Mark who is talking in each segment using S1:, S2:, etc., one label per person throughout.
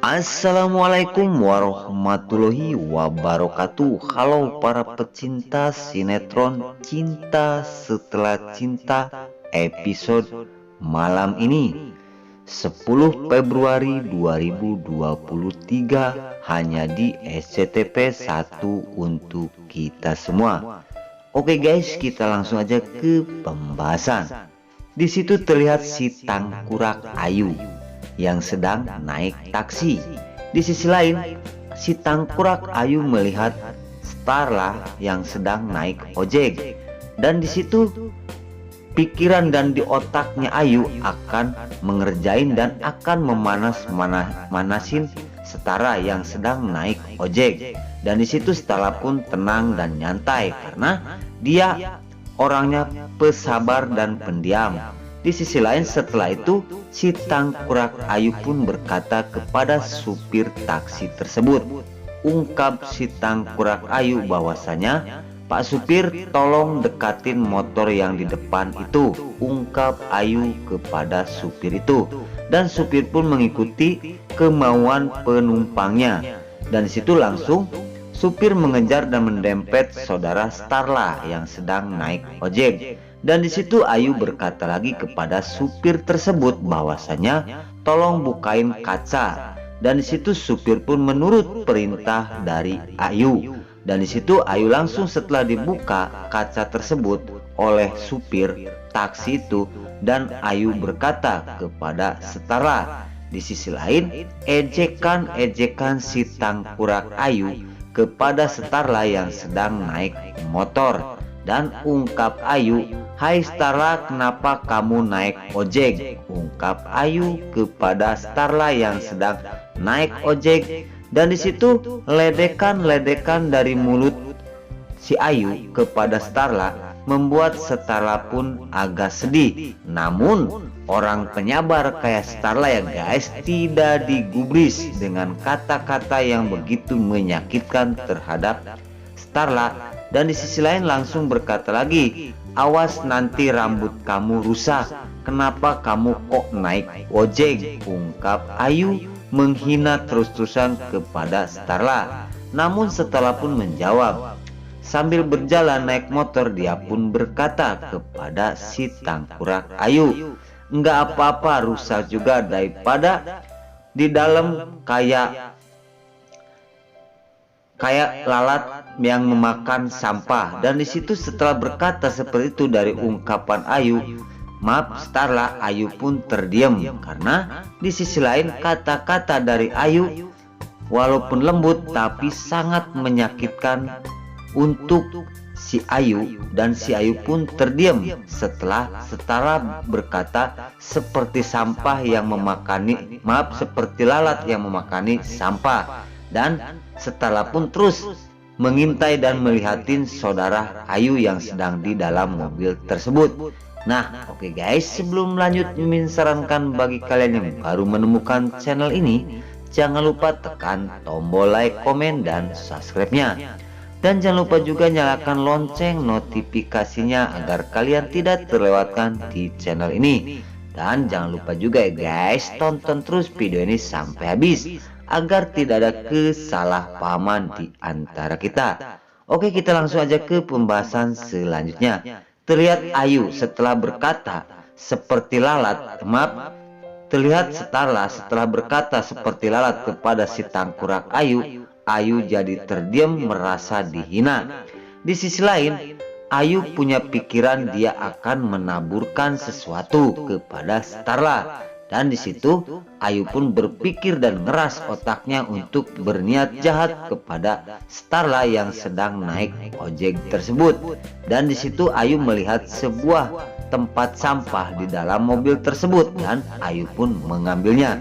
S1: Assalamualaikum warahmatullahi wabarakatuh. Halo para pecinta sinetron Cinta Setelah Cinta episode malam ini 10 Februari 2023 hanya di SCTV 1 untuk kita semua. Oke guys, kita langsung aja ke pembahasan. Di situ terlihat si Tangkurak Ayu yang sedang naik taksi. Di sisi lain, si Tangkurak Ayu melihat Starla yang sedang naik ojek. Dan di situ pikiran dan di otaknya Ayu akan mengerjain dan akan manasin Setara yang sedang naik ojek. Dan di situ Starla pun tenang dan nyantai karena dia orangnya pesabar dan pendiam. Di sisi lain setelah itu si Tangkurak Ayu pun berkata kepada supir taksi tersebut. Ungkap si Tangkurak Ayu bahwasanya, "Pak supir, tolong dekatin motor yang di depan itu," ungkap Ayu kepada supir itu. Dan supir pun mengikuti kemauan penumpangnya. Dan disitu langsung supir mengejar dan mendempet saudara Starla yang sedang naik ojek. Dan di situ Ayu berkata lagi kepada supir tersebut bahwasanya tolong bukain kaca. Dan di situ supir pun menurut perintah dari Ayu. Dan di situ Ayu langsung setelah dibuka kaca tersebut oleh supir taksi itu, dan Ayu berkata kepada Starla. Di sisi lain, ejekan si Tangkurak Ayu kepada Starla yang sedang naik motor. Dan ungkap Ayu, "Hai Starla, kenapa kamu naik ojek?" ungkap Ayu kepada Starla yang sedang naik ojek. Dan di situ ledekan dari mulut si Ayu kepada Starla membuat Starla pun agak sedih. Namun orang penyabar kayak Starla ya guys, tidak digubris dengan kata-kata yang begitu menyakitkan terhadap Starla. Dan di sisi lain langsung berkata lagi, "Awas nanti rambut kamu rusak. Kenapa kamu kok naik ojek?" ungkap Ayu menghina terus-terusan kepada Starla. Namun setelah pun menjawab, sambil berjalan naik motor dia pun berkata kepada si Tangkurak Ayu, "Enggak apa-apa, rusak juga daripada di dalam kayak lalat yang memakan sampah." Dan di situ setelah berkata seperti itu dari ungkapan Ayu, maaf Starla, Ayu pun terdiam karena di sisi lain kata-kata dari Ayu walaupun lembut tapi sangat menyakitkan untuk si Ayu. Dan si Ayu pun terdiam setelah Starla berkata seperti sampah yang memakani, seperti lalat yang memakani sampah. Dan Starla pun terus mengintai dan melihatin saudara Ayu yang sedang di dalam mobil tersebut. Nah, oke guys, sebelum lanjut Mimin sarankan bagi kalian yang baru menemukan channel ini, jangan lupa tekan tombol like, komen, dan subscribe-nya. Dan jangan lupa juga nyalakan lonceng notifikasinya agar kalian tidak terlewatkan di channel ini. Dan jangan lupa juga ya guys, tonton terus video ini sampai habis agar tidak ada kesalahpahaman di antara kita. Oke, kita langsung aja ke pembahasan selanjutnya. Terlihat Ayu setelah berkata seperti lalat, terlihat Starla setelah berkata seperti lalat kepada si Tangkurak Ayu, Ayu jadi terdiam merasa dihina. Di sisi lain, Ayu punya pikiran dia akan menaburkan sesuatu kepada Starla. Dan di situ Ayu pun berpikir dan ngeras otaknya untuk berniat jahat kepada Starla yang sedang naik ojek tersebut. Dan di situ Ayu melihat sebuah tempat sampah di dalam mobil tersebut dan Ayu pun mengambilnya.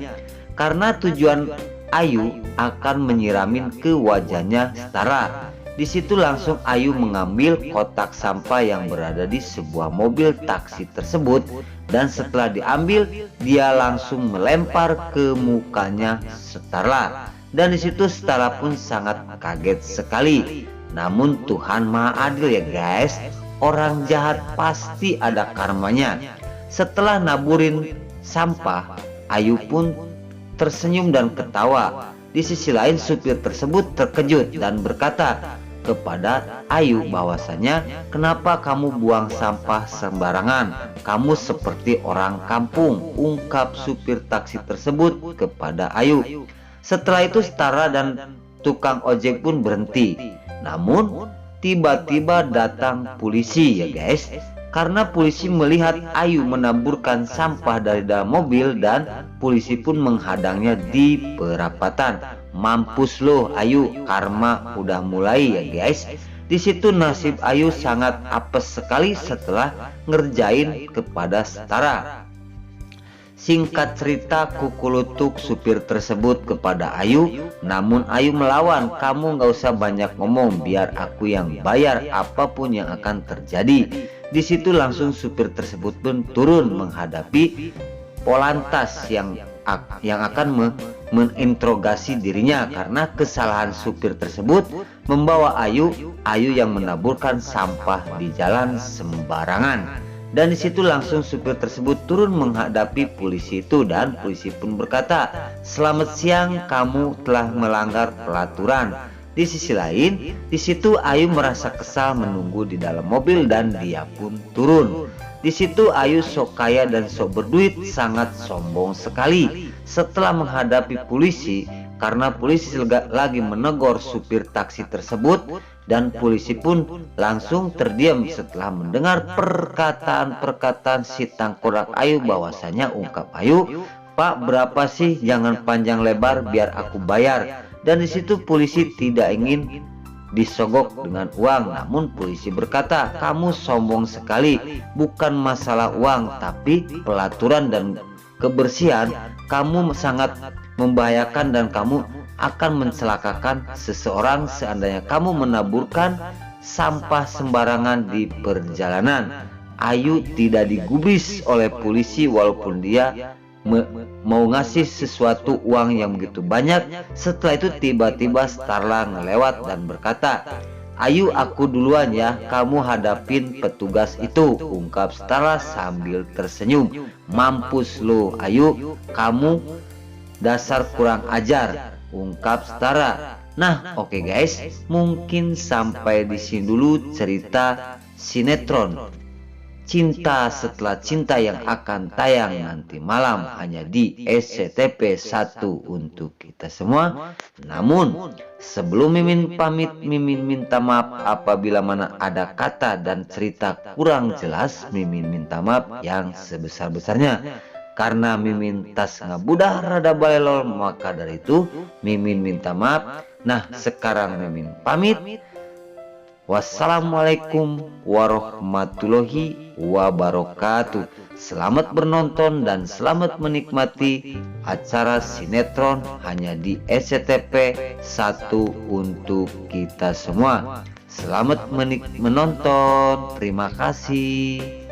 S1: Karena tujuan Ayu akan menyiramin ke wajahnya Starla. Di situ langsung Ayu mengambil kotak sampah yang berada di sebuah mobil taksi tersebut. Dan setelah diambil, dia langsung melempar ke mukanya Starla. Dan di situ Starla pun sangat kaget sekali. Namun Tuhan Maha Adil ya guys, orang jahat pasti ada karmanya. Setelah naburin sampah, Ayu pun tersenyum dan ketawa. Di sisi lain supir tersebut terkejut dan berkata kepada Ayu bahwasanya, kenapa kamu buang sampah sembarangan? Kamu seperti orang kampung, ungkap supir taksi tersebut kepada Ayu. Setelah itu Setara dan tukang ojek pun berhenti. Namun tiba-tiba datang polisi ya guys. Karena polisi melihat Ayu menaburkan sampah dari dalam mobil dan polisi pun menghadangnya di perapatan. Mampus lo Ayu, karma udah mulai ya guys. Di situ nasib Ayu sangat apes sekali setelah ngerjain kepada Setara. Singkat cerita, kukulutuk supir tersebut kepada Ayu. Namun Ayu melawan, kamu gak usah banyak ngomong, biar aku yang bayar apapun yang akan terjadi. Di situ langsung supir tersebut pun turun menghadapi Polantas yang akan menginterogasi dirinya karena kesalahan supir tersebut membawa Ayu yang menaburkan sampah di jalan sembarangan. Dan di situ langsung supir tersebut turun menghadapi polisi itu dan polisi pun berkata, selamat siang, kamu telah melanggar peraturan. Di sisi lain, di situ Ayu merasa kesal menunggu di dalam mobil dan dia pun turun. Di situ Ayu sok kaya dan sok berduit, sangat sombong sekali. Setelah menghadapi polisi, karena polisi lagi menegur supir taksi tersebut, dan polisi pun langsung terdiam setelah mendengar perkataan-perkataan si tangkurak Ayu bahwasanya, ungkap Ayu, Pak berapa sih, jangan panjang lebar biar aku bayar. Dan di situ polisi tidak ingin disogok dengan uang, namun polisi berkata, kamu sombong sekali, bukan masalah uang tapi pelaturan dan kebersihan, kamu sangat membahayakan dan kamu akan mencelakakan seseorang seandainya kamu menaburkan sampah sembarangan di perjalanan. Ayu tidak digubris oleh polisi walaupun dia mau ngasih sesuatu uang yang begitu banyak. Setelah itu tiba-tiba Starla ngelewat dan berkata, Ayu aku duluan ya, kamu hadapin petugas itu, ungkap Starla sambil tersenyum. Mampus lo Ayu, kamu dasar kurang ajar, ungkap Setara. Nah oke guys, mungkin sampai di sini dulu cerita sinetron Cinta Setelah Cinta yang akan tayang nanti malam hanya di SCTP 1 untuk kita semua. Namun sebelum Mimin pamit, Mimin minta maaf apabila mana ada kata dan cerita kurang jelas. Mimin minta maaf yang sebesar-besarnya, karena Mimin tas ngabudah rada balelol, maka dari itu Mimin minta maaf. Nah sekarang Mimin pamit. Wassalamualaikum warahmatullahi wabarakatuh. Selamat menonton dan selamat menikmati acara sinetron hanya di SCTP 1 untuk kita semua. Selamat menonton. Terima kasih.